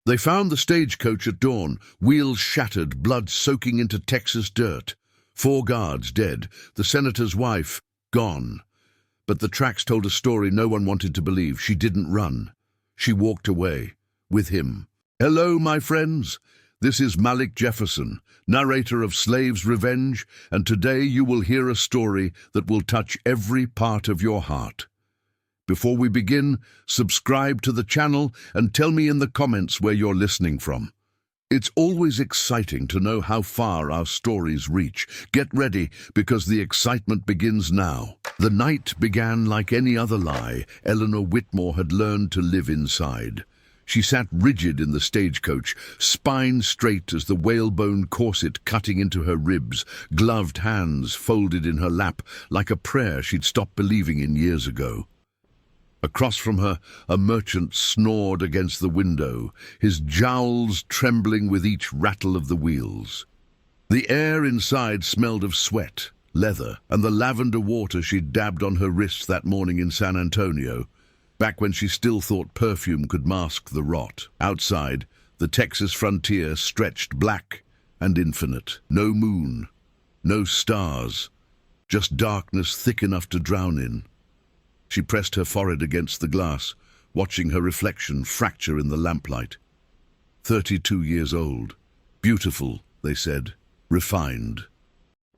They found the stagecoach at dawn, wheels shattered, blood soaking into Texas dirt. 4 guards dead, the senator's wife gone. But the tracks told a story no one wanted to believe. She didn't run. She walked away, with him. Hello, my friends. This is Malik Jefferson, narrator of Slave's Revenge, and today you will hear a story that will touch every part of your heart. Before we begin, subscribe to the channel and tell me in the comments where you're listening from. It's always exciting to know how far our stories reach. Get ready, because the excitement begins now. The night began like any other lie Eleanor Whitmore had learned to live inside. She sat rigid in the stagecoach, spine straight as the whalebone corset cutting into her ribs, gloved hands folded in her lap like a prayer she'd stopped believing in years ago. Across from her, a merchant snored against the window, his jowls trembling with each rattle of the wheels. The air inside smelled of sweat, leather, and the lavender water she'd dabbed on her wrists that morning in San Antonio, back when she still thought perfume could mask the rot. Outside, the Texas frontier stretched black and infinite. No moon, no stars, just darkness thick enough to drown in. She pressed her forehead against the glass, watching her reflection fracture in the lamplight. 32 years old. Beautiful, they said. Refined.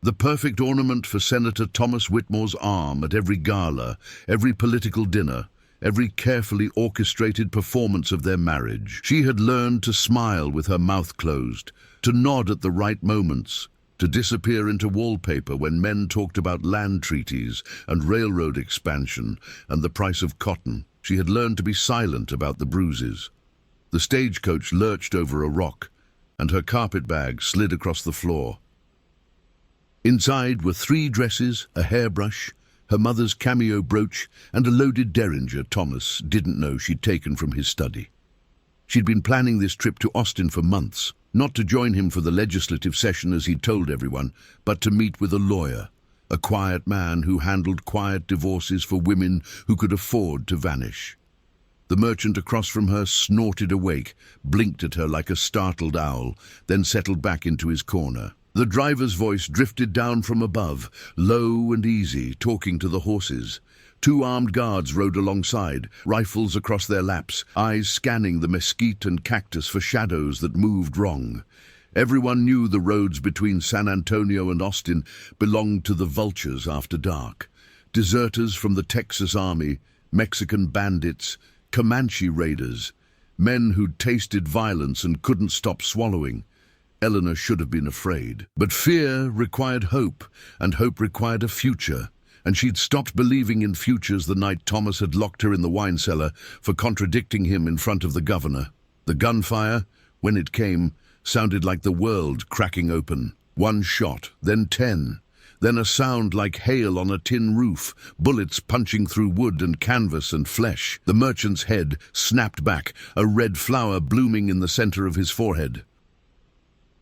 The perfect ornament for Senator Thomas Whitmore's arm at every gala, every political dinner, every carefully orchestrated performance of their marriage. She had learned to smile with her mouth closed, to nod at the right moments, to disappear into wallpaper when men talked about land treaties and railroad expansion and the price of cotton. She had learned to be silent about the bruises. The stagecoach lurched over a rock, and her carpet bag slid across the floor. Inside were 3 dresses, a hairbrush, her mother's cameo brooch, and a loaded derringer Thomas didn't know she'd taken from his study. She'd been planning this trip to Austin for months, not to join him for the legislative session as he'd told everyone, but to meet with a lawyer, a quiet man who handled quiet divorces for women who could afford to vanish. The merchant across from her snorted awake, blinked at her like a startled owl, then settled back into his corner. The driver's voice drifted down from above, low and easy, talking to the horses. 2 armed guards rode alongside, rifles across their laps, eyes scanning the mesquite and cactus for shadows that moved wrong. Everyone knew the roads between San Antonio and Austin belonged to the vultures after dark. Deserters from the Texas Army, Mexican bandits, Comanche raiders, men who'd tasted violence and couldn't stop swallowing. Eleanor should have been afraid. But fear required hope, and hope required a future. And she'd stopped believing in futures the night Thomas had locked her in the wine cellar for contradicting him in front of the governor. The gunfire, when it came, sounded like the world cracking open. 1 shot, then 10, then a sound like hail on a tin roof, bullets punching through wood and canvas and flesh. The merchant's head snapped back, a red flower blooming in the center of his forehead.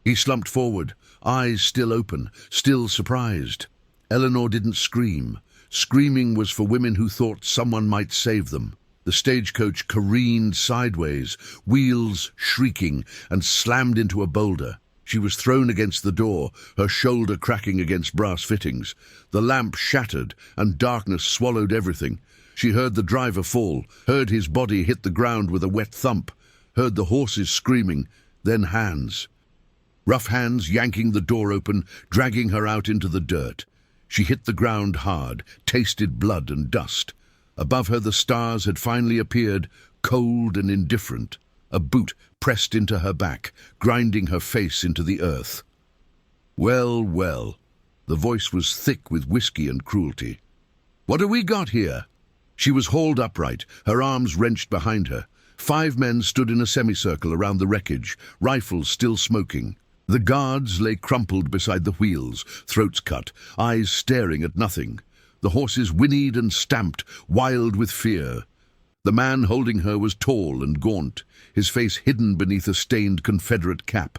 He slumped forward, eyes still open, still surprised. Eleanor didn't scream. Screaming was for women who thought someone might save them. The stagecoach careened sideways, wheels shrieking, and slammed into a boulder. She was thrown against the door, her shoulder cracking against brass fittings. The lamp shattered, and darkness swallowed everything. She heard the driver fall, heard his body hit the ground with a wet thump, heard the horses screaming, then hands. Rough hands yanking the door open, dragging her out into the dirt. She hit the ground hard, tasted blood and dust. Above her the stars had finally appeared, cold and indifferent. A boot pressed into her back, grinding her face into the earth. Well, well. The voice was thick with whiskey and cruelty. What have we got here? She was hauled upright, her arms wrenched behind her. 5 men stood in a semicircle around the wreckage, rifles still smoking. The guards lay crumpled beside the wheels, throats cut, eyes staring at nothing. The horses whinnied and stamped, wild with fear. The man holding her was tall and gaunt, his face hidden beneath a stained Confederate cap.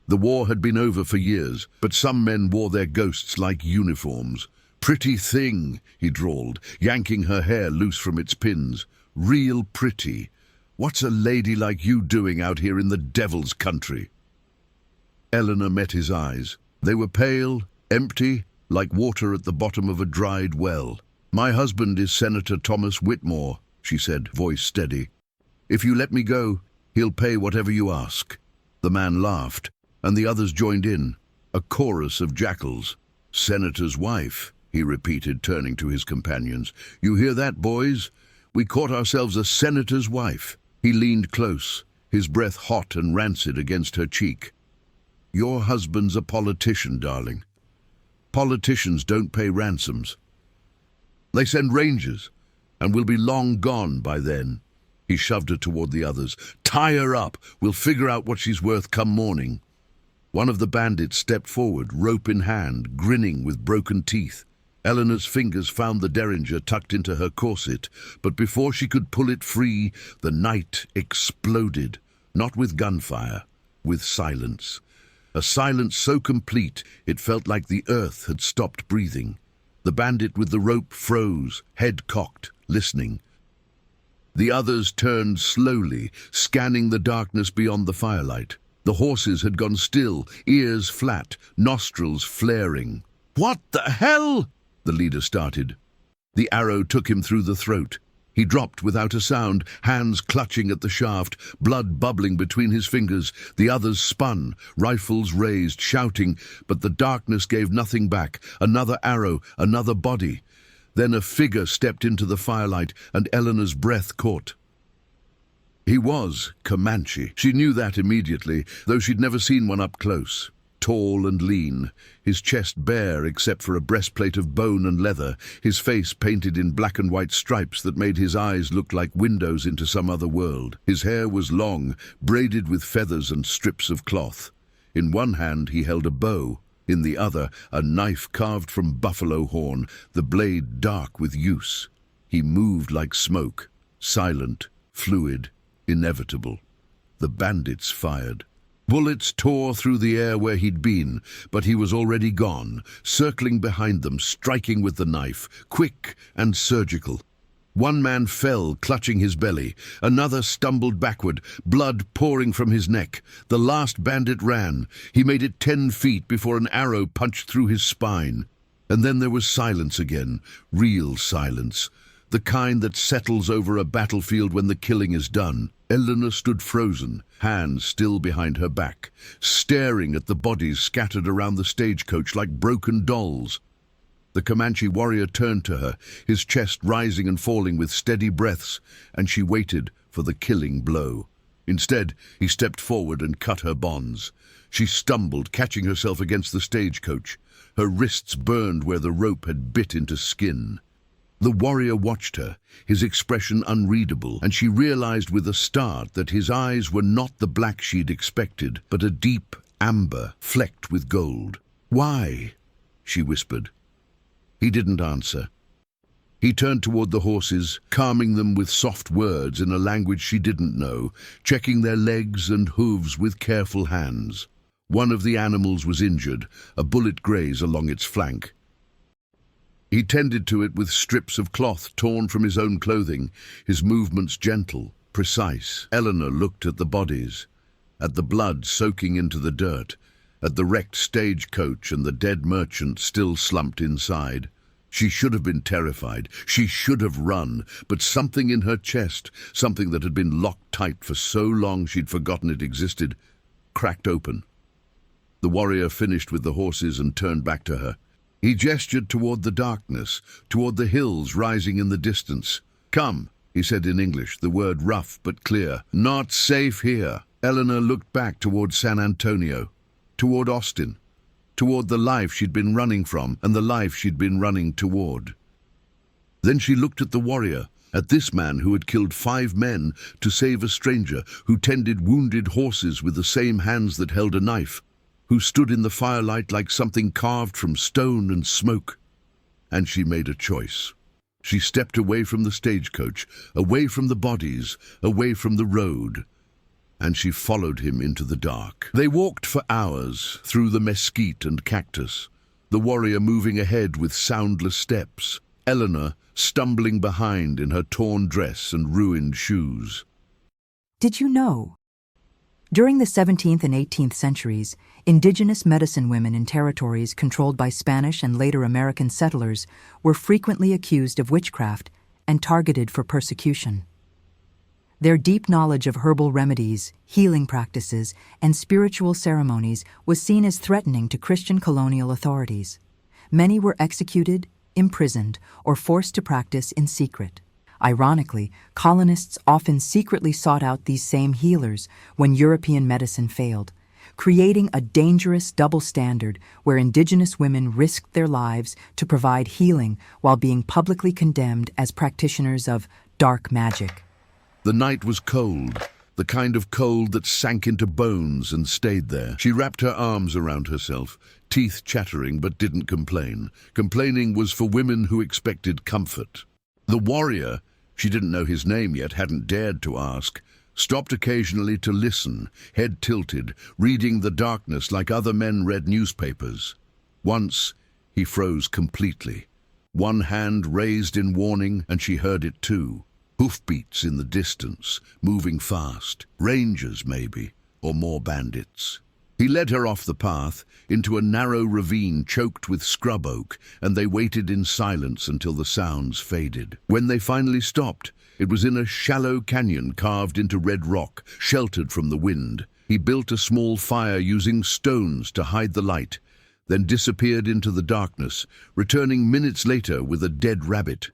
The war had been over for years, but some men wore their ghosts like uniforms. "Pretty thing," he drawled, yanking her hair loose from its pins. "Real pretty. What's a lady like you doing out here in the devil's country?" Eleanor met his eyes. They were pale, empty, like water at the bottom of a dried well. "My husband is Senator Thomas Whitmore," she said, voice steady. "If you let me go, he'll pay whatever you ask." The man laughed, and the others joined in, a chorus of jackals. "Senator's wife," he repeated, turning to his companions. "You hear that, boys? We caught ourselves a senator's wife." He leaned close, his breath hot and rancid against her cheek. "Your husband's a politician, darling. Politicians don't pay ransoms. They send rangers, and we'll be long gone by then." He shoved her toward the others. "Tie her up. We'll figure out what she's worth come morning." One of the bandits stepped forward, rope in hand, grinning with broken teeth. Eleanor's fingers found the derringer tucked into her corset, but before she could pull it free, the night exploded, not with gunfire, with silence. A silence so complete it felt like the earth had stopped breathing. The bandit with the rope froze, head cocked, listening. The others turned slowly, scanning the darkness beyond the firelight. The horses had gone still, ears flat, nostrils flaring. "What the hell?" the leader started. The arrow took him through the throat. He dropped without a sound, hands clutching at the shaft, blood bubbling between his fingers. The others spun, rifles raised, shouting, but the darkness gave nothing back. Another arrow, another body. Then a figure stepped into the firelight, and Eleanor's breath caught. He was Comanche. She knew that immediately, though she'd never seen one up close. Tall and lean, his chest bare except for a breastplate of bone and leather, his face painted in black and white stripes that made his eyes look like windows into some other world. His hair was long, braided with feathers and strips of cloth. In one hand he held a bow, in the other a knife carved from buffalo horn, the blade dark with use. He moved like smoke, silent, fluid, inevitable. The bandits fired. Bullets tore through the air where he'd been, but he was already gone, circling behind them, striking with the knife, quick and surgical. One man fell, clutching his belly. Another stumbled backward, blood pouring from his neck. The last bandit ran. He made it 10 feet before an arrow punched through his spine. And then there was silence again, real silence, the kind that settles over a battlefield when the killing is done. Eleanor stood frozen, hands still behind her back, staring at the bodies scattered around the stagecoach like broken dolls. The Comanche warrior turned to her, his chest rising and falling with steady breaths, and she waited for the killing blow. Instead, he stepped forward and cut her bonds. She stumbled, catching herself against the stagecoach. Her wrists burned where the rope had bit into skin. The warrior watched her, his expression unreadable, and she realized with a start that his eyes were not the black she'd expected, but a deep amber flecked with gold. "Why?" she whispered. He didn't answer. He turned toward the horses, calming them with soft words in a language she didn't know, checking their legs and hooves with careful hands. One of the animals was injured, a bullet grazed along its flank. He tended to it with strips of cloth torn from his own clothing, his movements gentle, precise. Eleanor looked at the bodies, at the blood soaking into the dirt, at the wrecked stagecoach and the dead merchant still slumped inside. She should have been terrified. She should have run, but something in her chest, something that had been locked tight for so long she'd forgotten it existed, cracked open. The warrior finished with the horses and turned back to her. He gestured toward the darkness, toward the hills rising in the distance. "Come," he said in English, the word rough but clear. "Not safe here." Eleanor looked back toward San Antonio, toward Austin, toward the life she'd been running from and the life she'd been running toward. Then she looked at the warrior, at this man who had killed 5 men to save a stranger, who tended wounded horses with the same hands that held a knife, who stood in the firelight like something carved from stone and smoke. And she made a choice. She stepped away from the stagecoach, away from the bodies, away from the road, and she followed him into the dark. They walked for hours through the mesquite and cactus, the warrior moving ahead with soundless steps, Eleanor stumbling behind in her torn dress and ruined shoes. Did you know? During the 17th and 18th centuries, indigenous medicine women in territories controlled by Spanish and later American settlers were frequently accused of witchcraft and targeted for persecution. Their deep knowledge of herbal remedies, healing practices, and spiritual ceremonies was seen as threatening to Christian colonial authorities. Many were executed, imprisoned, or forced to practice in secret. Ironically, colonists often secretly sought out these same healers when European medicine failed, creating a dangerous double standard where indigenous women risked their lives to provide healing while being publicly condemned as practitioners of dark magic. The night was cold, the kind of cold that sank into bones and stayed there. She wrapped her arms around herself, teeth chattering but didn't complain. Complaining was for women who expected comfort. The warrior, she didn't know his name yet, hadn't dared to ask, stopped occasionally to listen, head tilted, reading the darkness like other men read newspapers. Once, he froze completely. One hand raised in warning, and she heard it too. Hoofbeats in the distance, moving fast. Rangers, maybe, or more bandits. He led her off the path, into a narrow ravine choked with scrub oak, and they waited in silence until the sounds faded. When they finally stopped, it was in a shallow canyon carved into red rock, sheltered from the wind. He built a small fire using stones to hide the light, then disappeared into the darkness, returning minutes later with a dead rabbit.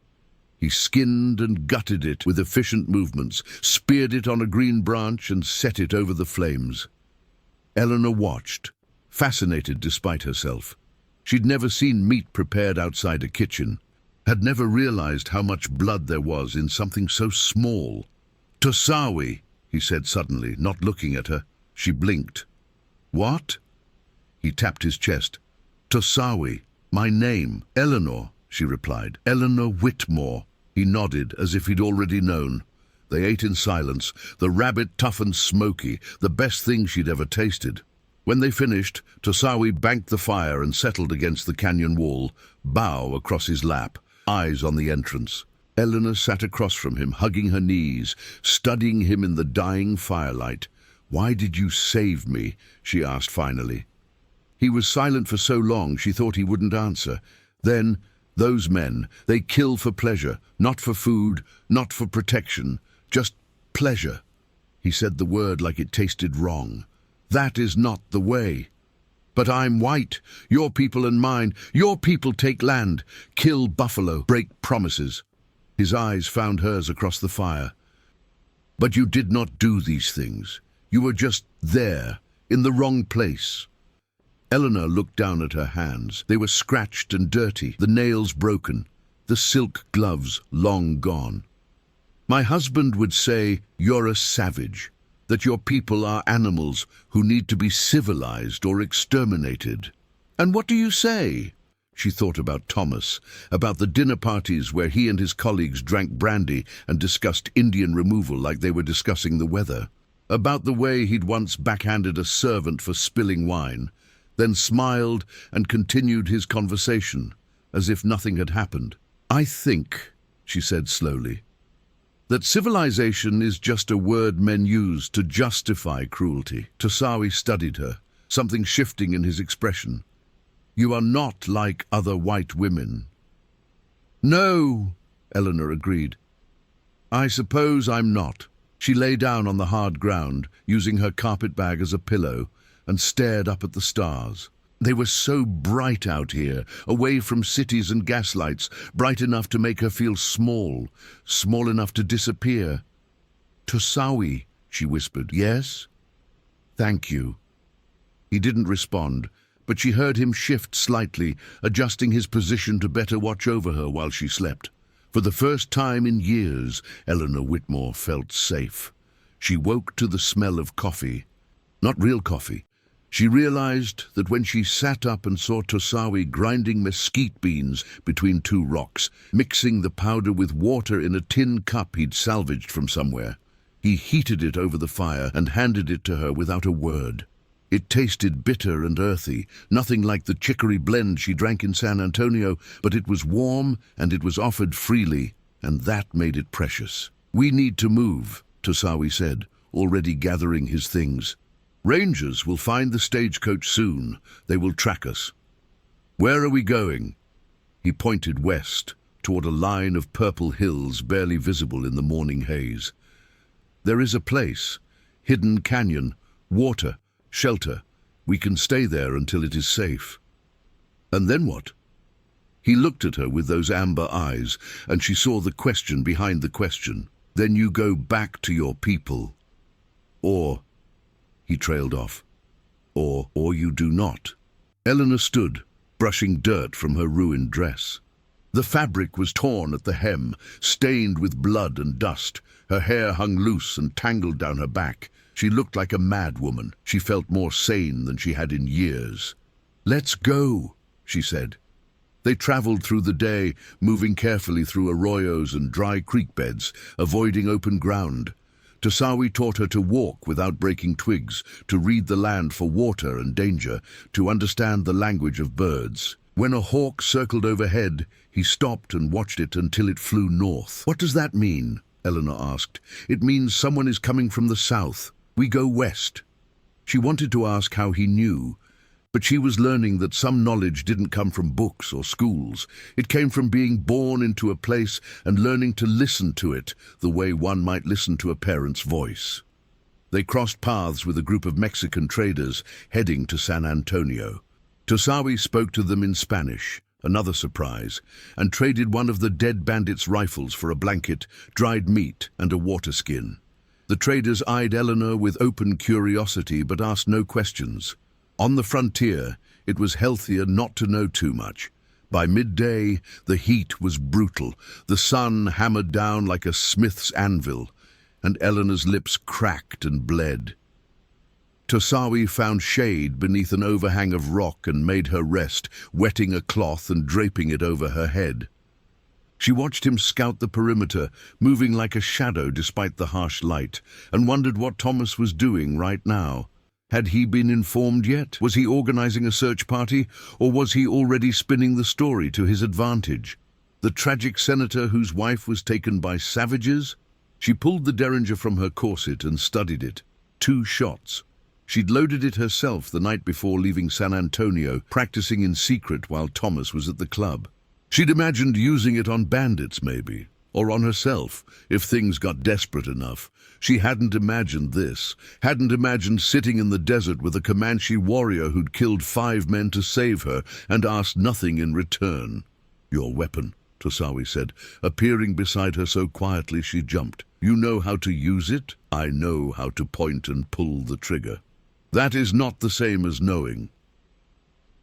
He skinned and gutted it with efficient movements, speared it on a green branch and set it over the flames. Eleanor watched, fascinated despite herself. She'd never seen meat prepared outside a kitchen, had never realized how much blood there was in something so small. "Tosawi," he said suddenly, not looking at her. She blinked. "What?" He tapped his chest. "Tosawi, my name." "Eleanor," she replied. "Eleanor Whitmore." He nodded as if he'd already known. They ate in silence, the rabbit tough and smoky, the best thing she'd ever tasted. When they finished, Tosawi banked the fire and settled against the canyon wall, bow across his lap, eyes on the entrance. Eleanor sat across from him, hugging her knees, studying him in the dying firelight. "Why did you save me?" she asked finally. He was silent for so long she thought he wouldn't answer. Then, those men, they kill for pleasure, not for food, not for protection, just pleasure. He said the word like it tasted wrong. "That is not the way." "But I'm white, your people and mine. Your people take land, kill buffalo, break promises." His eyes found hers across the fire. "But you did not do these things. You were just there, in the wrong place." Eleanor looked down at her hands. They were scratched and dirty, the nails broken, the silk gloves long gone. "My husband would say you're a savage, that your people are animals who need to be civilized or exterminated." "And what do you say?" She thought about Thomas, about the dinner parties where he and his colleagues drank brandy and discussed Indian removal like they were discussing the weather, about the way he'd once backhanded a servant for spilling wine, then smiled and continued his conversation, as if nothing had happened. "I think," she said slowly, "that civilization is just a word men use to justify cruelty." Tosawi studied her, something shifting in his expression. "You are not like other white women." "No," Eleanor agreed. "I suppose I'm not." She lay down on the hard ground, using her carpetbag as a pillow, and stared up at the stars. They were so bright out here, away from cities and gaslights, bright enough to make her feel small, small enough to disappear. "Tosawi," she whispered. "Yes?" "Thank you." He didn't respond, but she heard him shift slightly, adjusting his position to better watch over her while she slept. For the first time in years, Eleanor Whitmore felt safe. She woke to the smell of coffee. Not real coffee. She realized that when she sat up and saw Tosawi grinding mesquite beans between two rocks, mixing the powder with water in a tin cup he'd salvaged from somewhere. He heated it over the fire and handed it to her without a word. It tasted bitter and earthy, nothing like the chicory blend she drank in San Antonio, but it was warm and it was offered freely, and that made it precious. "We need to move," Tosawi said, already gathering his things. "Rangers will find the stagecoach soon. They will track us." "Where are we going?" He pointed west, toward a line of purple hills barely visible in the morning haze. "There is a place, hidden canyon, water, shelter. We can stay there until it is safe." "And then what?" He looked at her with those amber eyes, and she saw the question behind the question. "Then you go back to your people. Or," he trailed off, or you do not." Eleanor stood, brushing dirt from her ruined dress. The fabric was torn at the hem, stained with blood and dust. Her hair hung loose and tangled down her back. She looked like a mad woman. She felt more sane than she had in years. "Let's go," she said. They traveled through the day, moving carefully through arroyos and dry creek beds, avoiding open ground. Tosawi taught her to walk without breaking twigs, to read the land for water and danger, to understand the language of birds. When a hawk circled overhead, he stopped and watched it until it flew north. "What does that mean?" Eleanor asked. "It means someone is coming from the south. We go west." She wanted to ask how he knew, but she was learning that some knowledge didn't come from books or schools. It came from being born into a place and learning to listen to it the way one might listen to a parent's voice. They crossed paths with a group of Mexican traders heading to San Antonio. Tosawi spoke to them in Spanish, another surprise, and traded one of the dead bandits' rifles for a blanket, dried meat, and a water skin. The traders eyed Eleanor with open curiosity but asked no questions. On the frontier, it was healthier not to know too much. By midday, the heat was brutal. The sun hammered down like a smith's anvil, and Eleanor's lips cracked and bled. Tosawi found shade beneath an overhang of rock and made her rest, wetting a cloth and draping it over her head. She watched him scout the perimeter, moving like a shadow despite the harsh light, and wondered what Thomas was doing right now. Had he been informed yet? Was he organizing a search party, or was he already spinning the story to his advantage? The tragic senator whose wife was taken by savages? She pulled the derringer from her corset and studied it. 2 shots. She'd loaded it herself the night before leaving San Antonio, practicing in secret while Thomas was at the club. She'd imagined using it on bandits, maybe, or on herself, if things got desperate enough. She hadn't imagined this, hadn't imagined sitting in the desert with a Comanche warrior who'd killed 5 men to save her and asked nothing in return. "Your weapon," Tosawi said, appearing beside her so quietly she jumped. "You know how to use it? I know how to point and pull the trigger." "That is not the same as knowing."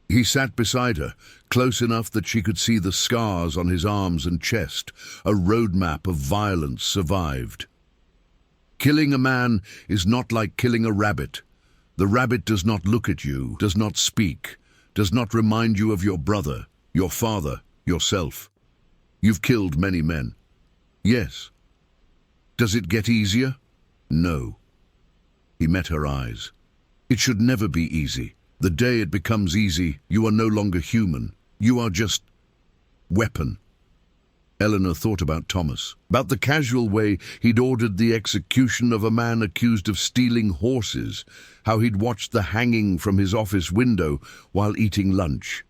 He sat beside her, close enough that she could see the scars on his arms and chest, a roadmap of violence survived. Killing a man is not like killing a rabbit. The rabbit does not look at you, does not speak, does not remind you of your brother, your father, yourself. You've killed many men. Yes. Does it get easier? No. He met her eyes. It should never be easy. The day it becomes easy, you are no longer human. You are just weapon. Eleanor thought about Thomas, about the casual way he'd ordered the execution of a man accused of stealing horses, how he'd watched the hanging from his office window while eating lunch.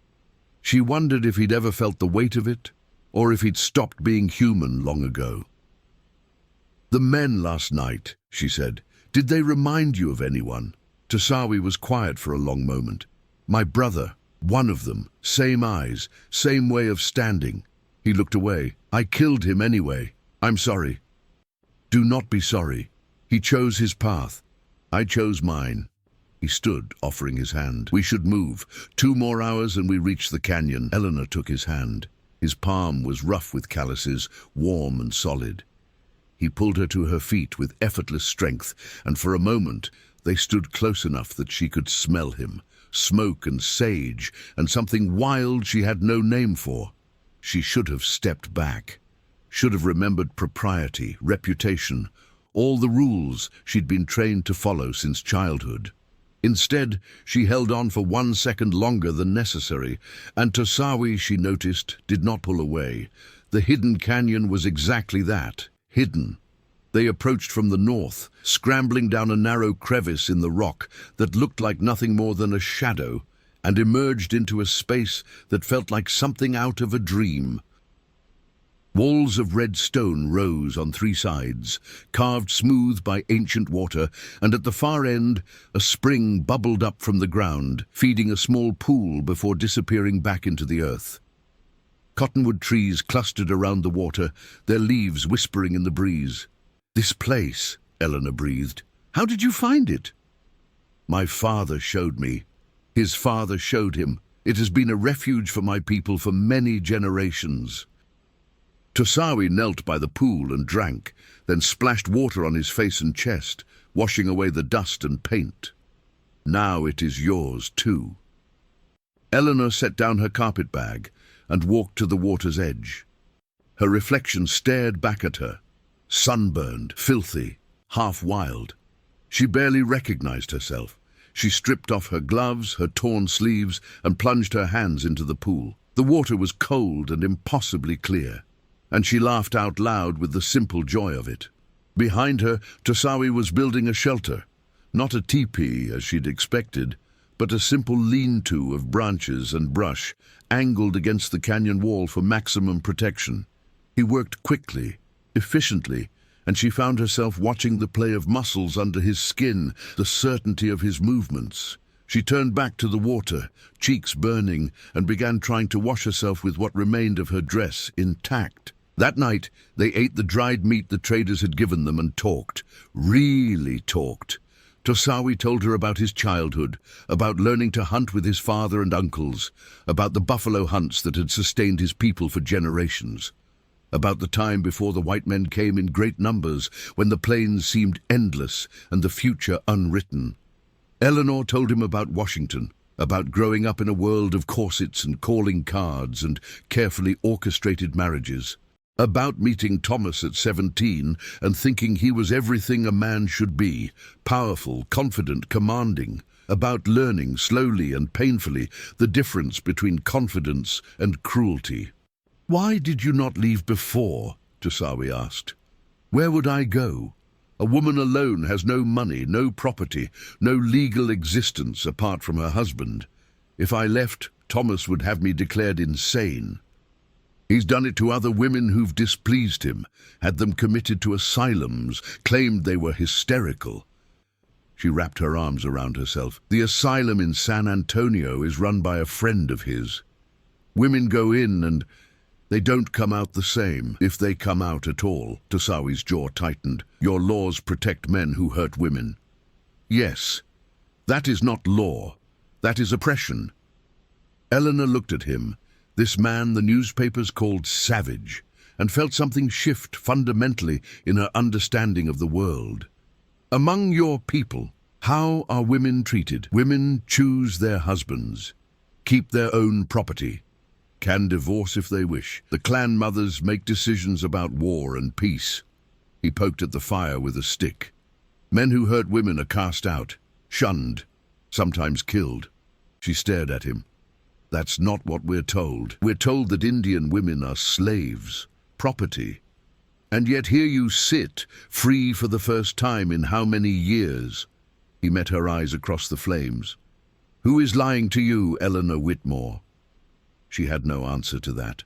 She wondered if he'd ever felt the weight of it, or if he'd stopped being human long ago. "The men last night," she said, "did they remind you of anyone?" Tosawi was quiet for a long moment. "My brother, one of them, same eyes, same way of standing." He looked away. "I killed him anyway. I'm sorry." "Do not be sorry. He chose his path. I chose mine." He stood, offering his hand. "We should move. 2 more hours and we reach the canyon." Eleanor took his hand. His palm was rough with calluses, warm and solid. He pulled her to her feet with effortless strength, and for a moment they stood close enough that she could smell him, smoke and sage, and something wild she had no name for. She should have stepped back, should have remembered propriety, reputation, all the rules she'd been trained to follow since childhood. Instead, she held on for 1 second longer than necessary, and Tosawi, she noticed, did not pull away. The hidden canyon was exactly that, hidden. They approached from the north, scrambling down a narrow crevice in the rock that looked like nothing more than a shadow, and emerged into a space that felt like something out of a dream. Walls of red stone rose on three sides, carved smooth by ancient water, and at the far end, a spring bubbled up from the ground, feeding a small pool before disappearing back into the earth. Cottonwood trees clustered around the water, their leaves whispering in the breeze. "This place," Eleanor breathed. "How did you find it?" "My father showed me. His father showed him. It has been a refuge for my people for many generations." Tosawi knelt by the pool and drank, then splashed water on his face and chest, washing away the dust and paint. "Now it is yours too." Eleanor set down her carpet bag and walked to the water's edge. Her reflection stared back at her, sunburned, filthy, half wild. She barely recognized herself. She stripped off her gloves, her torn sleeves, and plunged her hands into the pool. The water was cold and impossibly clear, and she laughed out loud with the simple joy of it. Behind her, Tosawi was building a shelter, not a teepee as she'd expected, but a simple lean-to of branches and brush, angled against the canyon wall for maximum protection. He worked quickly, efficiently, and she found herself watching the play of muscles under his skin, the certainty of his movements. She turned back to the water, cheeks burning, and began trying to wash herself with what remained of her dress intact. That night, they ate the dried meat the traders had given them and talked, really talked. Tosawi told her about his childhood, about learning to hunt with his father and uncles, about the buffalo hunts that had sustained his people for generations, about the time before the white men came in great numbers, when the plains seemed endless and the future unwritten. Eleanor told him about Washington, about growing up in a world of corsets and calling cards and carefully orchestrated marriages, about meeting Thomas at 17 and thinking he was everything a man should be, powerful, confident, commanding, about learning slowly and painfully the difference between confidence and cruelty. "Why did you not leave before?" Tosawi asked. "Where would I go? A woman alone has no money, no property, no legal existence apart from her husband. If I left, Thomas would have me declared insane. He's done it to other women who've displeased him, had them committed to asylums, claimed they were hysterical." She wrapped her arms around herself. "The asylum in San Antonio is run by a friend of his. Women go in and they don't come out the same, if they come out at all." Tosawi's jaw tightened. "Your laws protect men who hurt women." "Yes, that is not law. That is oppression." Eleanor looked at him, this man the newspapers called savage, and felt something shift fundamentally in her understanding of the world. "Among your people, how are women treated?" "Women choose their husbands, keep their own property, can divorce if they wish. The clan mothers make decisions about war and peace." He poked at the fire with a stick. "Men who hurt women are cast out, shunned, sometimes killed." She stared at him. "That's not what we're told. We're told that Indian women are slaves, property. And yet here you sit, free for the first time in how many years?" He met her eyes across the flames. "Who is lying to you, Eleanor Whitmore?" She had no answer to that.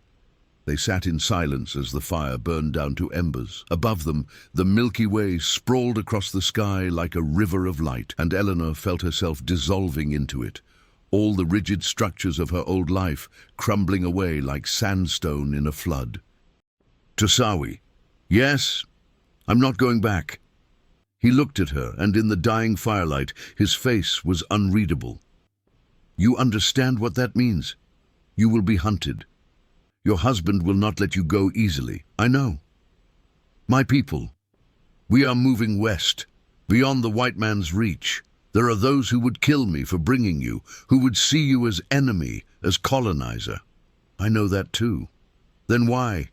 They sat in silence as the fire burned down to embers. Above them, the Milky Way sprawled across the sky like a river of light, and Eleanor felt herself dissolving into it, all the rigid structures of her old life crumbling away like sandstone in a flood. "Tosawi." "Yes, I'm not going back." He looked at her, and in the dying firelight, his face was unreadable. "You understand what that means? You will be hunted. Your husband will not let you go easily. I know. My people, we are moving west, beyond the white man's reach. There are those who would kill me for bringing you, who would see you as enemy, as colonizer. I know that too. Then why?"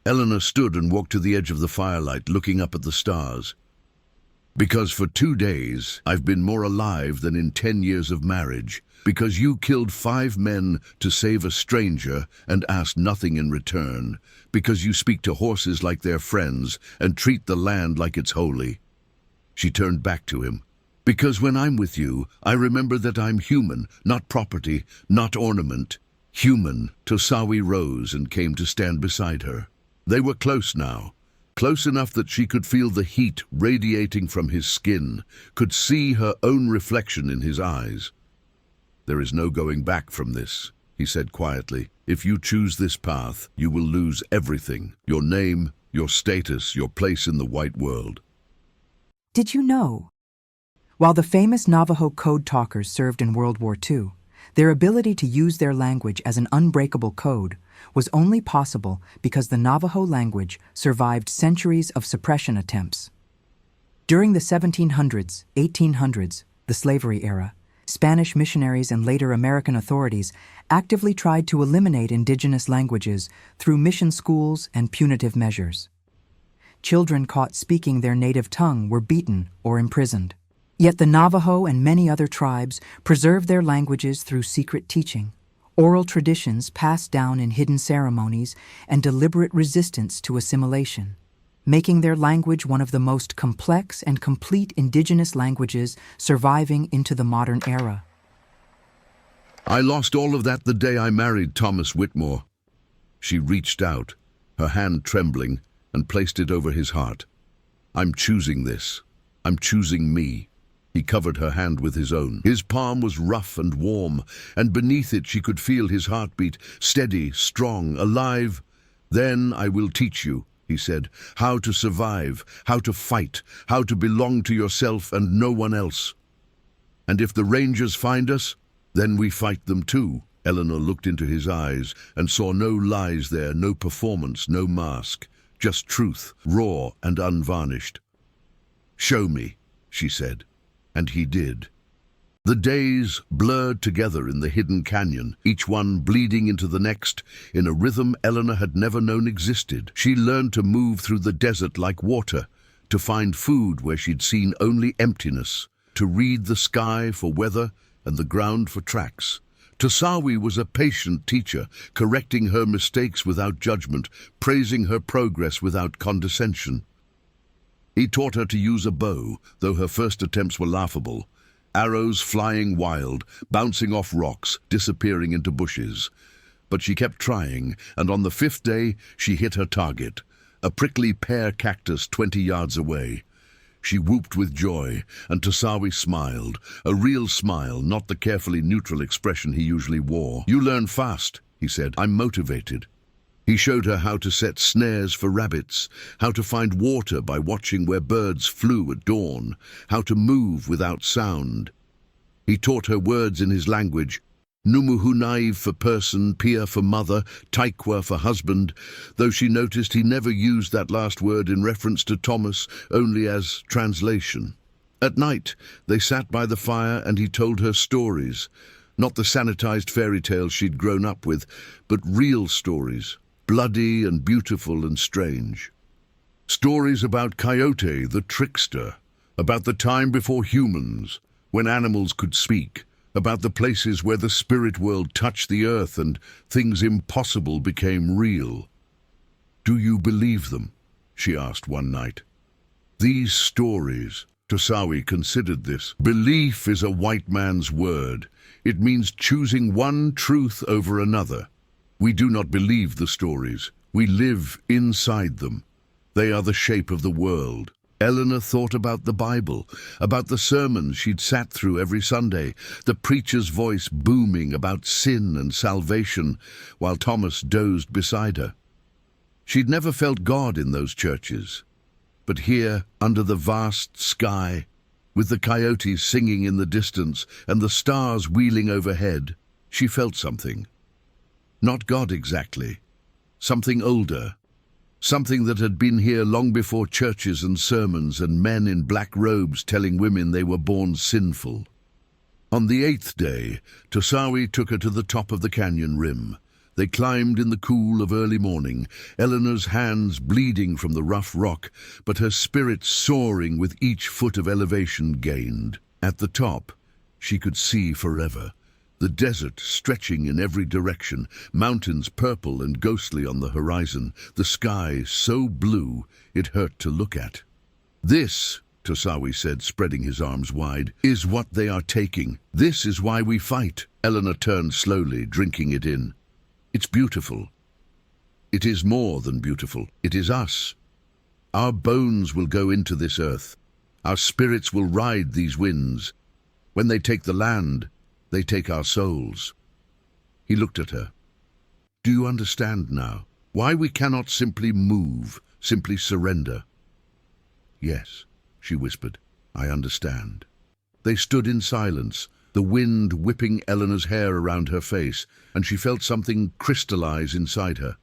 Eleanor stood and walked to the edge of the firelight, looking up at the stars. Because for 2 days I've been more alive than in 10 years of marriage. Because you killed 5 men to save a stranger and asked nothing in return. Because you speak to horses like they're friends and treat the land like it's holy. She turned back to him. Because when I'm with you, I remember that I'm human, not property, not ornament. Human. Tosawi rose and came to stand beside her. They were close now. Close enough that she could feel the heat radiating from his skin, could see her own reflection in his eyes. There is no going back from this, he said quietly. If you choose this path, you will lose everything. Your name, your status, your place in the white world. Did you know? While the famous Navajo code talkers served in World War II, their ability to use their language as an unbreakable code was only possible because the Navajo language survived centuries of suppression attempts. During the 1700s, 1800s, the slavery era, Spanish missionaries and later American authorities actively tried to eliminate indigenous languages through mission schools and punitive measures. Children caught speaking their native tongue were beaten or imprisoned. Yet the Navajo and many other tribes preserved their languages through secret teaching, oral traditions passed down in hidden ceremonies, and deliberate resistance to assimilation, making their language one of the most complex and complete indigenous languages surviving into the modern era. I lost all of that the day I married Thomas Whitmore. She reached out, her hand trembling, and placed it over his heart. I'm choosing this. I'm choosing me. He covered her hand with his own. His palm was rough and warm, and beneath it she could feel his heartbeat, steady, strong, alive. Then I will teach you, he said, how to survive, how to fight, how to belong to yourself and no one else. And if the Rangers find us, then we fight them too. Eleanor looked into his eyes and saw no lies there, no performance, no mask, just truth, raw and unvarnished. Show me, she said. And he did. The days blurred together in the hidden canyon, each one bleeding into the next, in a rhythm Eleanor had never known existed. She learned to move through the desert like water, to find food where she'd seen only emptiness, to read the sky for weather and the ground for tracks. Tosawi was a patient teacher, correcting her mistakes without judgment, praising her progress without condescension. He taught her to use a bow, though her first attempts were laughable. Arrows flying wild, bouncing off rocks, disappearing into bushes. But she kept trying, and on the 5th day she hit her target, a prickly pear cactus 20 yards away. She whooped with joy, and Tosawi smiled, a real smile, not the carefully neutral expression he usually wore. You learn fast, he said. I'm motivated. He showed her how to set snares for rabbits, how to find water by watching where birds flew at dawn, how to move without sound. He taught her words in his language, Numuhunaiv for person, Pia for mother, Taikwa for husband, though she noticed he never used that last word in reference to Thomas, only as translation. At night, they sat by the fire and he told her stories, not the sanitized fairy tales she'd grown up with, but real stories. Bloody and beautiful and strange. Stories about Coyote, the trickster, about the time before humans, when animals could speak, about the places where the spirit world touched the earth and things impossible became real. Do you believe them? She asked one night. These stories, Tosawi considered this. Belief is a white man's word. It means choosing one truth over another. We do not believe the stories. We live inside them. They are the shape of the world. Eleanor thought about the Bible, about the sermons she'd sat through every Sunday, the preacher's voice booming about sin and salvation, while Thomas dozed beside her. She'd never felt God in those churches. But here, under the vast sky, with the coyotes singing in the distance and the stars wheeling overhead, she felt something. Not God exactly. Something older. Something that had been here long before churches and sermons and men in black robes telling women they were born sinful. On the 8th day, Tosawi took her to the top of the canyon rim. They climbed in the cool of early morning, Eleanor's hands bleeding from the rough rock, but her spirit soaring with each foot of elevation gained. At the top, she could see forever. The desert stretching in every direction, mountains purple and ghostly on the horizon, the sky so blue it hurt to look at. "This," Tosawi said, spreading his arms wide, "is what they are taking. This is why we fight." Eleanor turned slowly, drinking it in. "It's beautiful. It is more than beautiful. It is us. Our bones will go into this earth. Our spirits will ride these winds. When they take the land, they take our souls." He looked at her. "Do you understand now? Why we cannot simply move, simply surrender?" "Yes," she whispered, "I understand." They stood in silence, the wind whipping Eleanor's hair around her face, and she felt something crystallize inside her.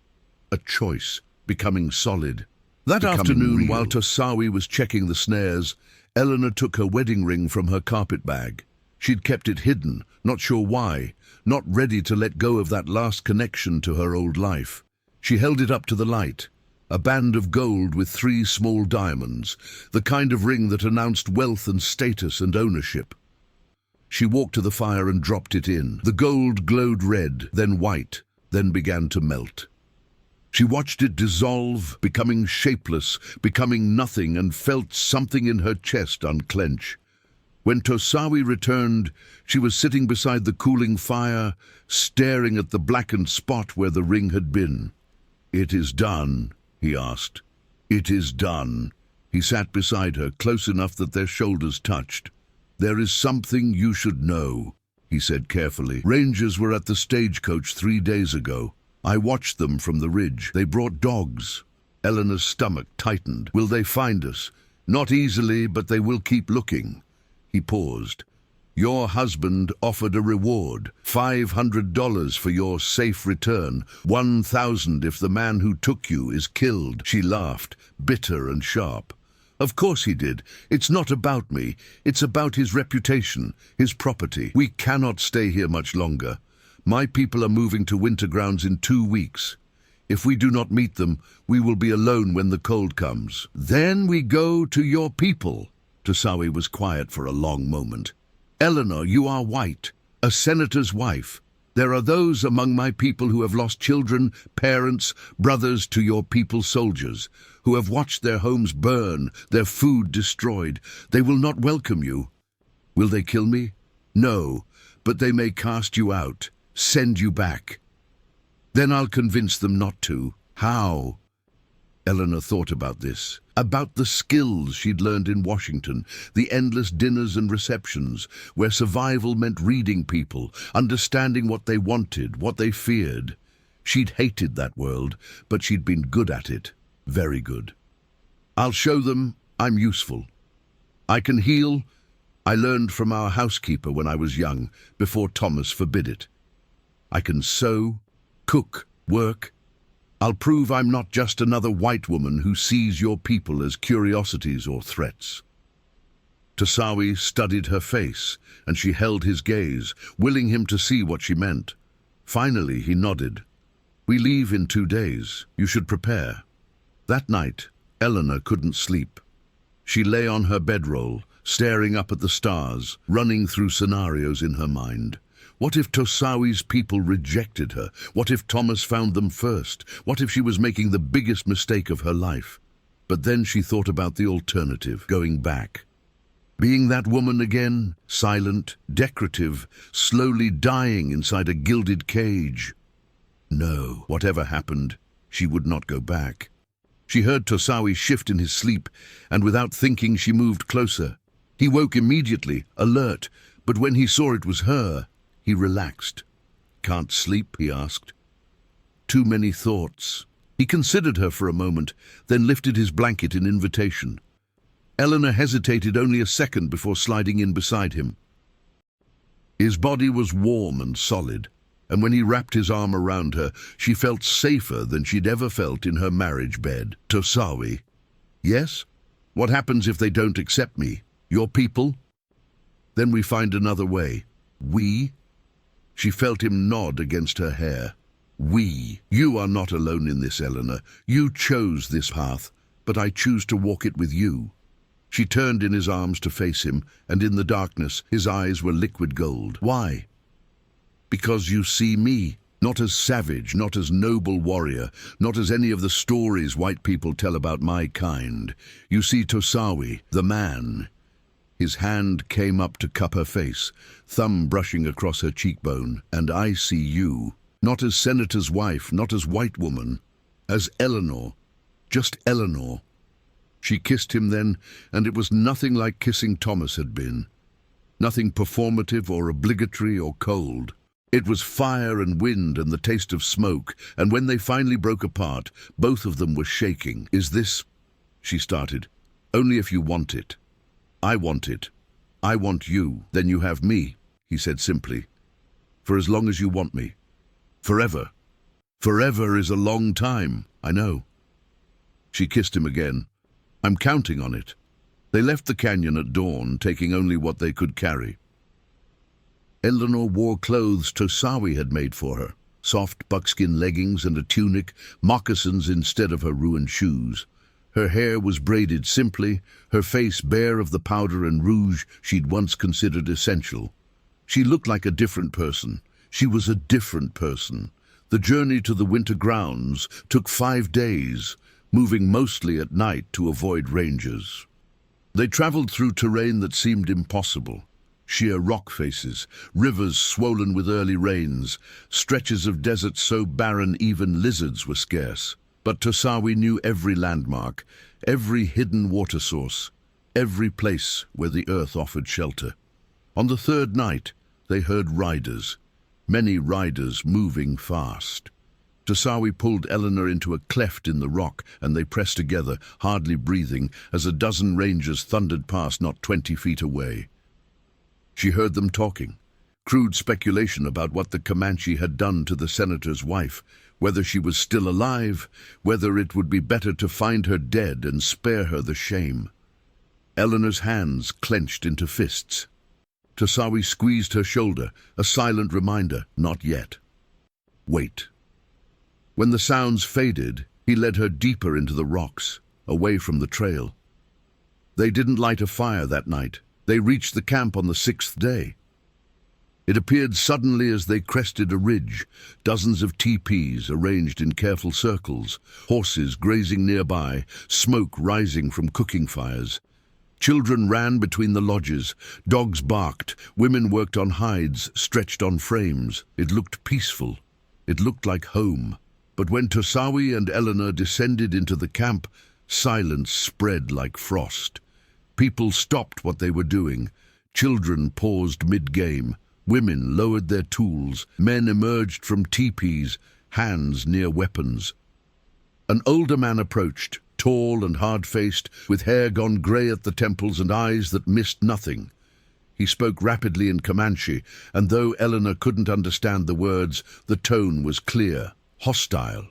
A choice, becoming solid. That afternoon, real. While Tosawi was checking the snares, Eleanor took her wedding ring from her carpet bag. She'd kept it hidden, not sure why, not ready to let go of that last connection to her old life. She held it up to the light. A band of gold with 3 small diamonds, the kind of ring that announced wealth and status and ownership. She walked to the fire and dropped it in. The gold glowed red, then white, then began to melt. She watched it dissolve, becoming shapeless, becoming nothing, and felt something in her chest unclench. When Tosawi returned, she was sitting beside the cooling fire, staring at the blackened spot where the ring had been. "It is done," he asked. "It is done." He sat beside her, close enough that their shoulders touched. "There is something you should know," he said carefully. "Rangers were at the stagecoach 3 days ago. I watched them from the ridge. They brought dogs." Eleanor's stomach tightened. "Will they find us?" "Not easily, but they will keep looking." He paused. "Your husband offered a reward, $500 for your safe return, 1,000 if the man who took you is killed." She laughed, bitter and sharp. "Of course he did. It's not about me. It's about his reputation, his property. We cannot stay here much longer. My people are moving to winter grounds in 2 weeks. If we do not meet them, we will be alone when the cold comes. Then we go to your people." Tosawi was quiet for a long moment. "Eleanor, you are white, a senator's wife. There are those among my people who have lost children, parents, brothers to your people soldiers, who have watched their homes burn, their food destroyed. They will not welcome you. Will they kill me? No, but they may cast you out, send you back. Then I'll convince them not to. How?" Eleanor thought about this, about the skills she'd learned in Washington, the endless dinners and receptions, where survival meant reading people, understanding what they wanted, what they feared. She'd hated that world, but she'd been good at it, very good. "I'll show them I'm useful. I can heal. I learned from our housekeeper when I was young, before Thomas forbid it. I can sew, cook, work. I'll prove I'm not just another white woman who sees your people as curiosities or threats." Tosawi studied her face, and she held his gaze, willing him to see what she meant. Finally, he nodded. "We leave in 2 days. You should prepare." That night, Eleanor couldn't sleep. She lay on her bedroll, staring up at the stars, running through scenarios in her mind. What if Tosawi's people rejected her? What if Thomas found them first? What if she was making the biggest mistake of her life? But then she thought about the alternative, going back. Being that woman again, silent, decorative, slowly dying inside a gilded cage. No, whatever happened, she would not go back. She heard Tosawi shift in his sleep, and without thinking she moved closer. He woke immediately, alert, but when he saw it was her, he relaxed. "Can't sleep?" he asked. "Too many thoughts." He considered her for a moment, then lifted his blanket in invitation. Eleanor hesitated only a second before sliding in beside him. His body was warm and solid, and when he wrapped his arm around her, she felt safer than she'd ever felt in her marriage bed. "Tosawi." "Yes? What happens if they don't accept me? Your people?" "Then we find another way." "We?" She felt him nod against her hair. We. You are not alone in this, Eleanor. You chose this path, but I choose to walk it with you. She turned in his arms to face him, and in the darkness his eyes were liquid gold. Why? Because you see me, not as savage, not as noble warrior, not as any of the stories white people tell about my kind. You see Tosawi, the man. His hand came up to cup her face, thumb brushing across her cheekbone. And I see you, not as senator's wife, not as white woman, as Eleanor, just Eleanor. She kissed him then, and it was nothing like kissing Thomas had been. Nothing performative or obligatory or cold. It was fire and wind and the taste of smoke, and when they finally broke apart, both of them were shaking. Is this, she started, only if you want it. I want it. I want you. Then you have me, he said simply. For as long as you want me. Forever. Forever is a long time, I know. She kissed him again. I'm counting on it. They left the canyon at dawn, taking only what they could carry. Eleanor wore clothes Tosawi had made for her. Soft buckskin leggings and a tunic, moccasins instead of her ruined shoes. Her hair was braided simply, her face bare of the powder and rouge she'd once considered essential. She looked like a different person. She was a different person. The journey to the winter grounds took 5 days, moving mostly at night to avoid rangers. They traveled through terrain that seemed impossible. Sheer rock faces, rivers swollen with early rains, stretches of desert so barren even lizards were scarce. But Tosawi knew every landmark, every hidden water source, every place where the earth offered shelter. On the 3rd night, they heard riders, many riders moving fast. Tosawi pulled Eleanor into a cleft in the rock, and they pressed together, hardly breathing, as a dozen rangers thundered past not 20 feet away. She heard them talking, crude speculation about what the Comanche had done to the senator's wife, whether she was still alive, whether it would be better to find her dead and spare her the shame. Eleanor's hands clenched into fists. Tosawi squeezed her shoulder, a silent reminder, not yet. Wait. When the sounds faded, he led her deeper into the rocks, away from the trail. They didn't light a fire that night. They reached the camp on the 6th day. It appeared suddenly as they crested a ridge, dozens of teepees arranged in careful circles, horses grazing nearby, smoke rising from cooking fires. Children ran between the lodges, dogs barked, women worked on hides, stretched on frames. It looked peaceful. It looked like home. But when Tosawi and Eleanor descended into the camp, silence spread like frost. People stopped what they were doing. Children paused mid-game. Women lowered their tools. Men emerged from teepees, hands near weapons. An older man approached, tall and hard-faced, with hair gone grey at the temples and eyes that missed nothing. He spoke rapidly in Comanche, and though Eleanor couldn't understand the words, the tone was clear, hostile,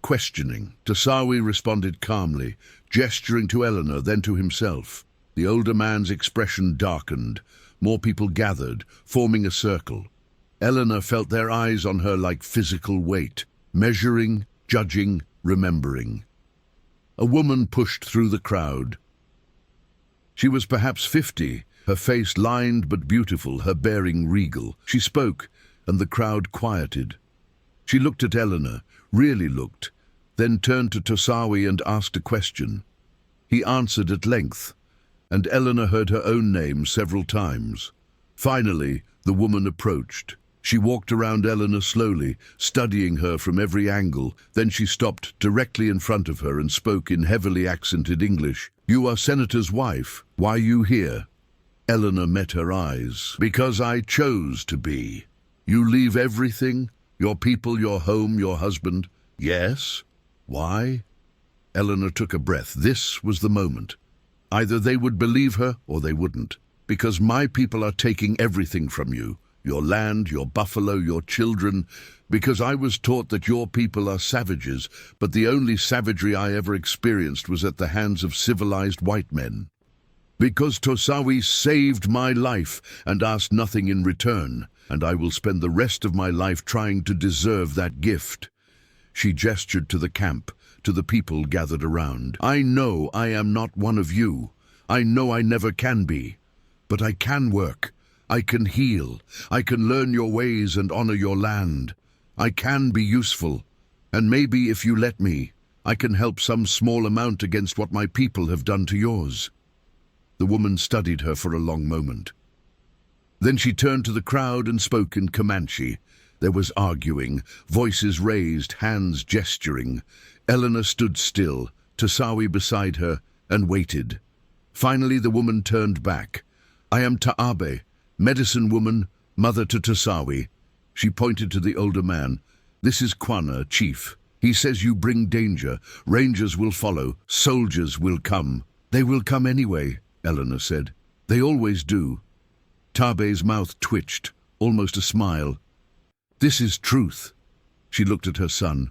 questioning. Tosawi responded calmly, gesturing to Eleanor, then to himself. The older man's expression darkened. More people gathered, forming a circle. Eleanor felt their eyes on her like physical weight, measuring, judging, remembering. A woman pushed through the crowd. She was perhaps 50, her face lined but beautiful, her bearing regal. She spoke, and the crowd quieted. She looked at Eleanor, really looked, then turned to Tosawi and asked a question. He answered at length, and Eleanor heard her own name several times. Finally, the woman approached. She walked around Eleanor slowly, studying her from every angle. Then she stopped directly in front of her and spoke in heavily accented English. "You are Senator's wife. Why you here?" Eleanor met her eyes. "Because I chose to be. You leave everything? Your people, your home, your husband?" "Yes." "Why?" Eleanor took a breath. This was the moment. Either they would believe her or they wouldn't. "Because my people are taking everything from you. Your land, your buffalo, your children. Because I was taught that your people are savages, but the only savagery I ever experienced was at the hands of civilized white men." Because Tosawi saved my life and asked nothing in return, and I will spend the rest of my life trying to deserve that gift." She gestured to the camp, to the people gathered around. "I know I am not one of you. I know I never can be. But I can work. I can heal. I can learn your ways and honor your land. I can be useful. And maybe if you let me, I can help some small amount against what my people have done to yours." The woman studied her for a long moment. Then she turned to the crowd and spoke in Comanche. There was arguing, voices raised, hands gesturing. Eleanor stood still, Tosawi beside her, and waited. Finally the woman turned back. "I am Taabe, medicine woman, mother to Tosawi." She pointed to the older man. "This is Quana, chief. He says you bring danger. Rangers will follow. Soldiers will come." "They will come anyway," Eleanor said. "They always do." Tabe's mouth twitched, almost a smile. "This is truth." She looked at her son.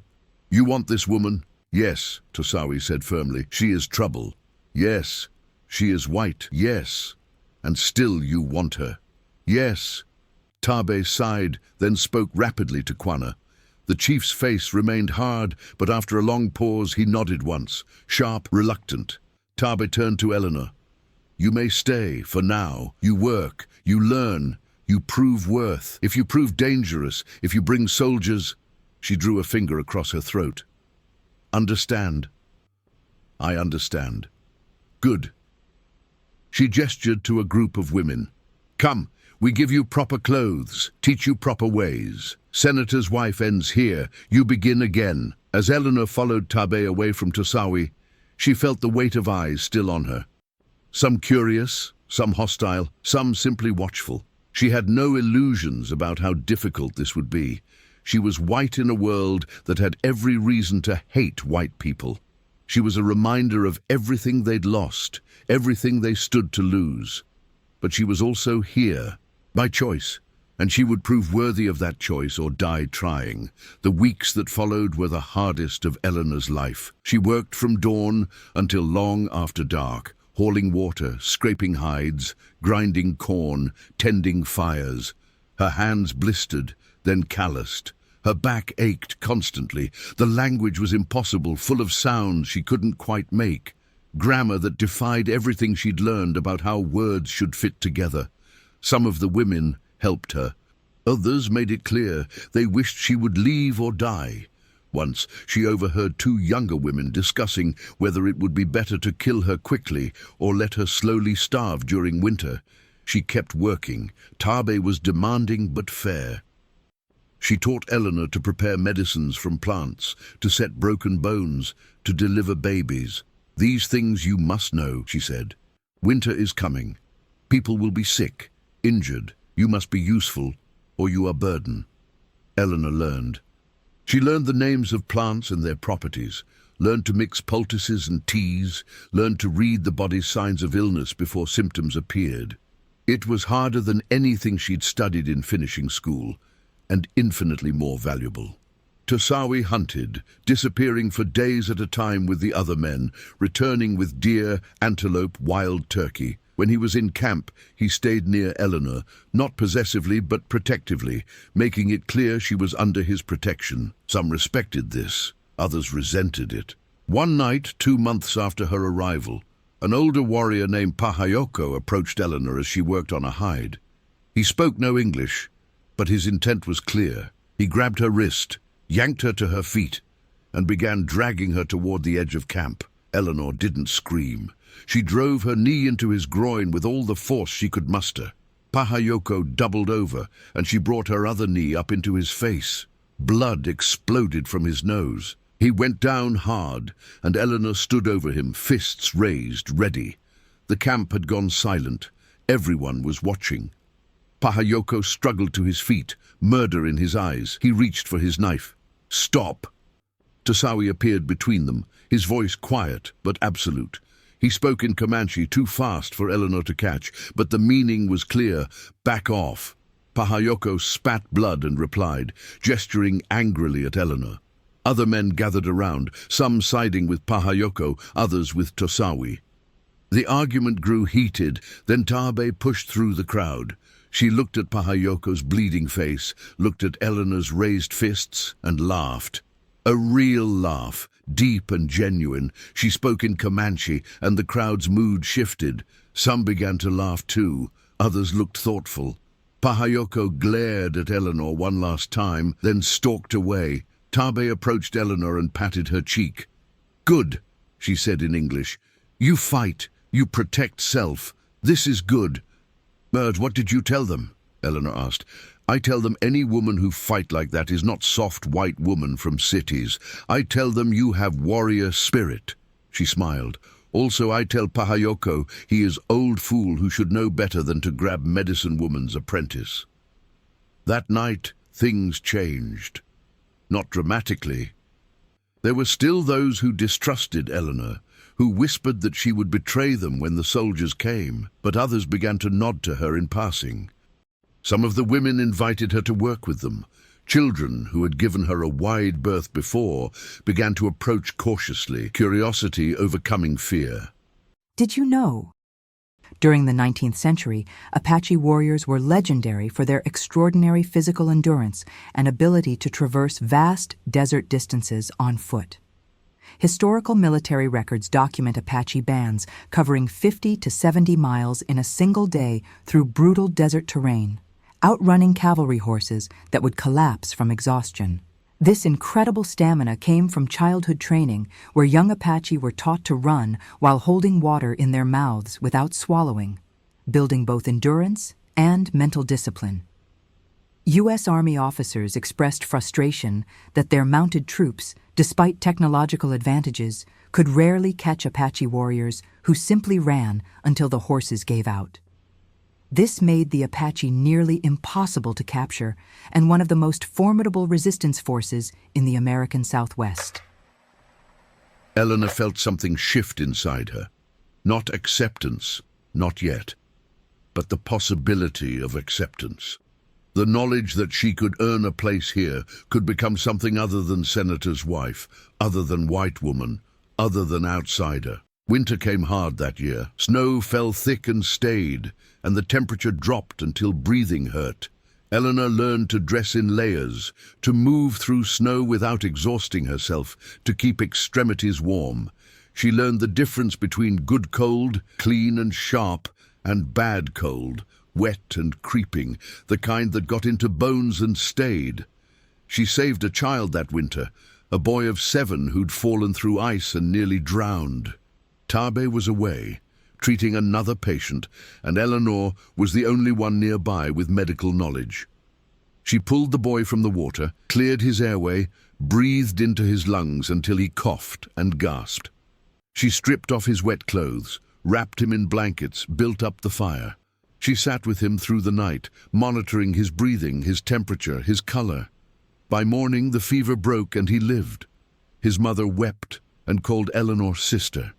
"You want this woman?" "Yes," Tosawi said firmly. "She is trouble." "Yes." "She is white." "Yes." "And still you want her." "Yes." Tabe sighed, then spoke rapidly to Quana. The chief's face remained hard, but after a long pause he nodded once, sharp, reluctant. Tabe turned to Eleanor. "You may stay, for now. You work, you learn, you prove worth. If you prove dangerous, if you bring soldiers—" She drew a finger across her throat. "Understand?" "I understand." "Good." She gestured to a group of women. "Come, we give you proper clothes, teach you proper ways. Senator's wife ends here, you begin again." As Eleanor followed Tabe away from Tosawi, she felt the weight of eyes still on her. Some curious, some hostile, some simply watchful. She had no illusions about how difficult this would be. She was white in a world that had every reason to hate white people. She was a reminder of everything they'd lost, everything they stood to lose. But she was also here, by choice, and she would prove worthy of that choice or die trying. The weeks that followed were the hardest of Eleanor's life. She worked from dawn until long after dark, hauling water, scraping hides, grinding corn, tending fires. Her hands blistered, then calloused. Her back ached constantly. The language was impossible, full of sounds she couldn't quite make. Grammar that defied everything she'd learned about how words should fit together. Some of the women helped her. Others made it clear they wished she would leave or die. Once she overheard two younger women discussing whether it would be better to kill her quickly or let her slowly starve during winter. She kept working. Tabe was demanding but fair. She taught Eleanor to prepare medicines from plants, to set broken bones, to deliver babies. "These things you must know," she said. "Winter is coming. People will be sick, injured. You must be useful, or you are burden." Eleanor learned. She learned the names of plants and their properties, learned to mix poultices and teas, learned to read the body's signs of illness before symptoms appeared. It was harder than anything she'd studied in finishing school, and infinitely more valuable. Tosawi hunted, disappearing for days at a time with the other men, returning with deer, antelope, wild turkey. When he was in camp, he stayed near Eleanor, not possessively but protectively, making it clear she was under his protection. Some respected this, others resented it. One night, 2 months after her arrival, an older warrior named Pahayoko approached Eleanor as she worked on a hide. He spoke no English, but his intent was clear. He grabbed her wrist, yanked her to her feet, and began dragging her toward the edge of camp. Eleanor didn't scream. She drove her knee into his groin with all the force she could muster. Pahayoko doubled over, and she brought her other knee up into his face. Blood exploded from his nose. He went down hard, and Eleanor stood over him, fists raised, ready. The camp had gone silent. Everyone was watching. Pahayoko struggled to his feet, murder in his eyes. He reached for his knife. "Stop!" Tosawi appeared between them, his voice quiet but absolute. He spoke in Comanche, too fast for Eleanor to catch, but the meaning was clear. "Back off." Pahayoko spat blood and replied, gesturing angrily at Eleanor. Other men gathered around, some siding with Pahayoko, others with Tosawi. The argument grew heated, then Tabe pushed through the crowd. She looked at Pahayoko's bleeding face, looked at Eleanor's raised fists, and laughed. A real laugh, deep and genuine. She spoke in Comanche, and the crowd's mood shifted. Some began to laugh too, others looked thoughtful. Pahayoko glared at Eleanor one last time, then stalked away. Tabe approached Eleanor and patted her cheek. "Good," she said in English. "You fight. You protect self. This is good." "What did you tell them?" Eleanor asked. "I tell them any woman who fight like that is not soft white woman from cities. I tell them you have warrior spirit." She smiled. "Also I tell Pahayoko he is old fool who should know better than to grab medicine woman's apprentice." That night things changed. Not dramatically. There were still those who distrusted Eleanor, who whispered that she would betray them when the soldiers came, but others began to nod to her in passing. Some of the women invited her to work with them. Children, who had given her a wide berth before, began to approach cautiously, curiosity overcoming fear. Did you know? During the 19th century, Apache warriors were legendary for their extraordinary physical endurance and ability to traverse vast desert distances on foot. Historical military records document Apache bands covering 50 to 70 miles in a single day through brutal desert terrain, outrunning cavalry horses that would collapse from exhaustion. This incredible stamina came from childhood training, where young Apache were taught to run while holding water in their mouths without swallowing, building both endurance and mental discipline. U.S. Army officers expressed frustration that their mounted troops, despite technological advantages, could rarely catch Apache warriors who simply ran until the horses gave out. This made the Apache nearly impossible to capture and one of the most formidable resistance forces in the American Southwest. Eleanor felt something shift inside her. Not acceptance, not yet, but the possibility of acceptance. The knowledge that she could earn a place here, could become something other than senator's wife, other than white woman, other than outsider. Winter came hard that year. Snow fell thick and stayed, and the temperature dropped until breathing hurt. Eleanor learned to dress in layers, to move through snow without exhausting herself, to keep extremities warm. She learned the difference between good cold, clean and sharp, and bad cold, wet and creeping, the kind that got into bones and stayed. She saved a child that winter, a boy of 7 who'd fallen through ice and nearly drowned. Tabe was away, treating another patient, and Eleanor was the only one nearby with medical knowledge. She pulled the boy from the water, cleared his airway, breathed into his lungs until he coughed and gasped. She stripped off his wet clothes, wrapped him in blankets, built up the fire. She sat with him through the night, monitoring his breathing, his temperature, his color. By morning, the fever broke and he lived. His mother wept and called Eleanor sister.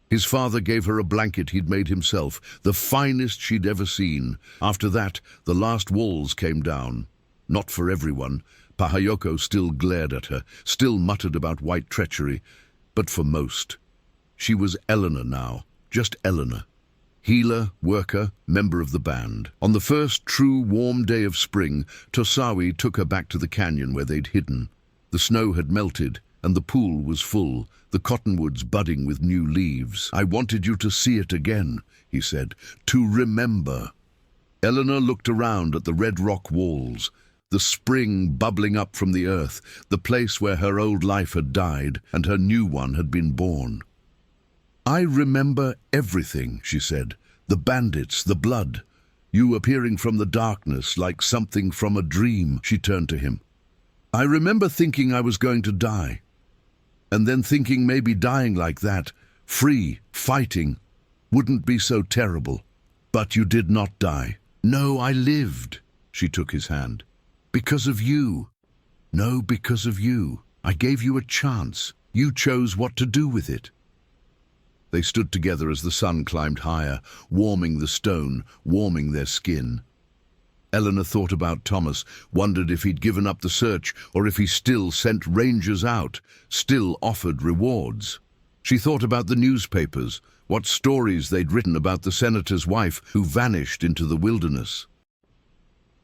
His father gave her a blanket he'd made himself, the finest she'd ever seen. After that, the last walls came down. Not for everyone. Pahayoko still glared at her, still muttered about white treachery. But for most. She was Eleanor now, just Eleanor. Healer, worker, member of the band. On the first true warm day of spring, Tosawi took her back to the canyon where they'd hidden. The snow had melted, and the pool was full, the cottonwoods budding with new leaves. "I wanted you to see it again," he said, "to remember." Eleanor looked around at the red rock walls, the spring bubbling up from the earth, the place where her old life had died and her new one had been born. "I remember everything," she said. "The bandits, the blood, you appearing from the darkness like something from a dream." She turned to him. "I remember thinking I was going to die. And then thinking maybe dying like that, free, fighting, wouldn't be so terrible. But you did not die." "No, I lived." She took his hand. "Because of you." "No, because of you. I gave you a chance. You chose what to do with it." They stood together as the sun climbed higher, warming the stone, warming their skin. Eleanor thought about Thomas, wondered if he'd given up the search or if he still sent rangers out, still offered rewards. She thought about the newspapers, What stories they'd written about the senator's wife who vanished into the wilderness.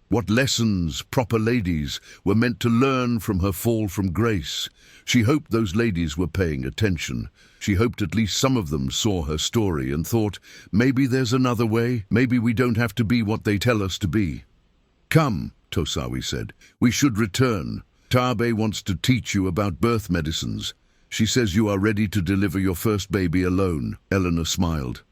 What lessons proper ladies were meant to learn from her fall from grace. She hoped those ladies were paying attention. She hoped at least some of them saw her story and thought, maybe there's another way, maybe we don't have to be what they tell us to be. Come, Tosawi said, we should return. Tabe wants to teach you about birth medicines. She says you are ready to deliver your first baby alone. Eleanor smiled.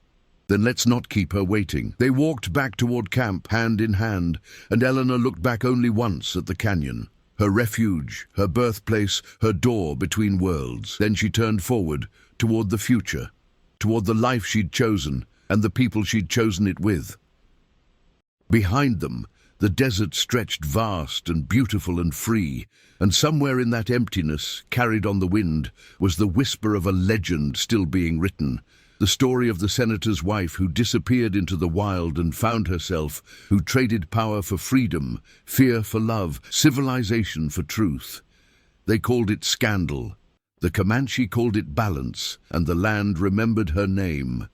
Then let's not keep her waiting. They walked back toward camp, hand in hand, and Eleanor looked back only once at the canyon. Her refuge, her birthplace, her door between worlds. Then she turned forward, toward the future, toward the life she'd chosen, and the people she'd chosen it with. Behind them, the desert stretched vast and beautiful and free, and somewhere in that emptiness, carried on the wind, was the whisper of a legend still being written. The story of the senator's wife who disappeared into the wild and found herself, who traded power for freedom, fear for love, civilization for truth. They called it scandal. The Comanche called it balance, and the land remembered her name.